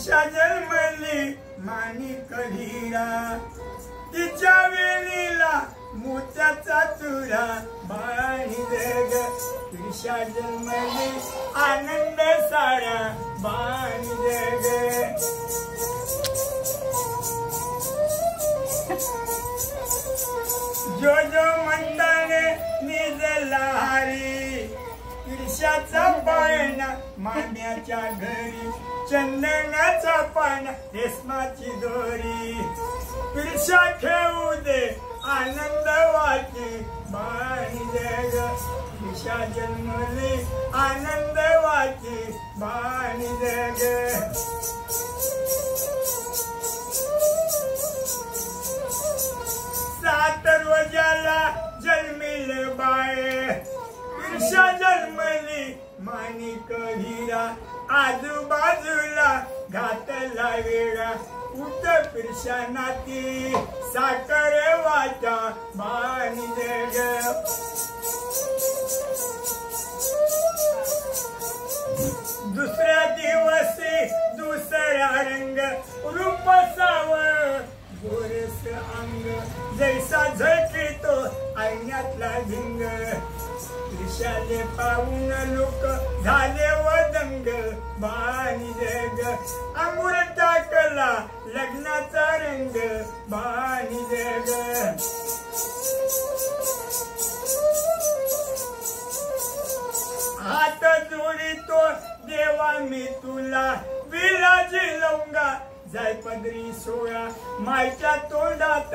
पिरशा जन्मली माणिक हिरा तिच्या वेणीला मोत्याचा चुरा बाणी जग पिरशा जन्मली आनंद सारा बाणी जग जो जो म्हणताने निजला हरी पिरशाचा पाळणा मांड्याच्या घरी चंदनाचा पाना रेशमाची दोरी पिरशा खेळू दे आनंद वाटे बाणी जग पिरशा जन्मली आनंद वाटे बाणी जग सात रोजाला जन्मिल बाळे पिरशा जन्मली माणिक हिरा आजूबाजूला घातला वेळा उठ पिरशा नाती साखर वाटा बाणी जग दुसऱ्या दिवशी दुसरा रंग रूप सावळ गोरस अंग जैसा झळकितो ऐण्यातला भिंग पिरशाले पाहून लोक झाले वदंग बाणी जग अंगूर टाकला लग्नाचा रंग बाणी जग हात जोडितो देवा मी तुला विलाजी लवंगा जाय पदरी सोळा मायच्या तोंडात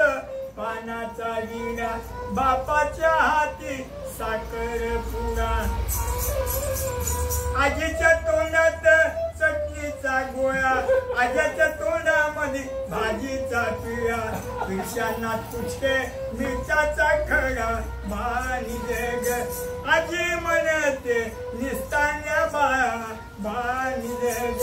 पानाचा विडा बापाच्या हाती साखर पुडा आजीच्या तोंडात चटणीचा गोळा आज्याच्या तोंडामध्ये भाजीचा पिळा पिरशांना तुझे मिरच्याचा खडा बाणी जग आजी म्हणते निस्तान्या बाळा बाणी जग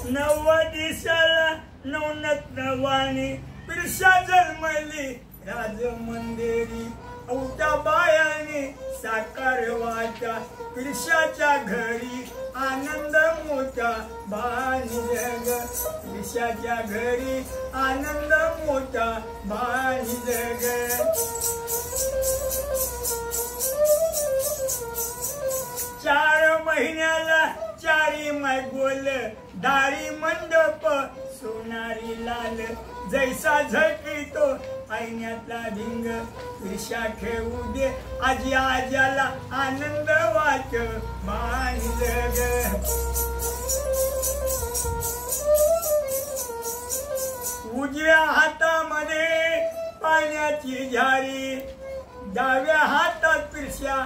नव्वा दिशाला नवनत वाणी पिरशा जन्मली राज मंदिरी औटा बायाने साकार वाटा पिरशाच्या घरी आनंद मोठा बाणी जग पिरशाच्या घरी आनंद मोठा बाणी जग चार महिन्याला चारी माय गोल दारी मंडप सोनारी लाल जैसा झळकितो ऐण्यातला भिंग पिरशा खेळू दे आजी आज्याला आनंद वाट बाणी जग उजव्या हातामध्ये पाण्याची झारी डाव्या हातात पिरशा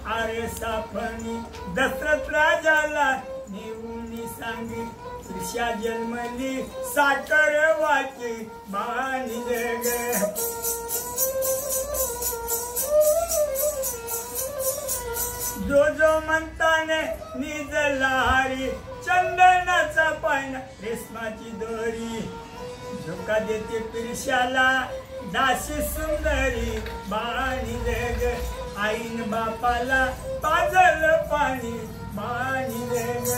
आरसा फणी दशरथ राजाला नेऊन सांगी पिरशा जन्मली साखर वाटे बाणी जग जो जो म्हणताने निजला हरी चंदनाचा पाना रेशमाची दोरी झोका देते पिरशाला दासी सुंदरी बाणी जग आईन बापाला पाजल पाणी बाणी जग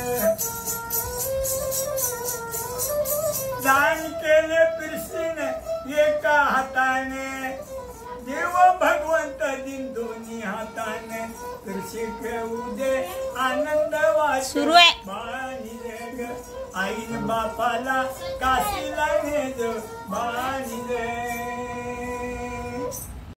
दान केले पिरशीने एका हाताने देव भगवंत दिन दोन्ही हाताने पिरशी खेळू दे आनंद वाटे बाणी जग आईन बापाला काशीला नेज बाणी जग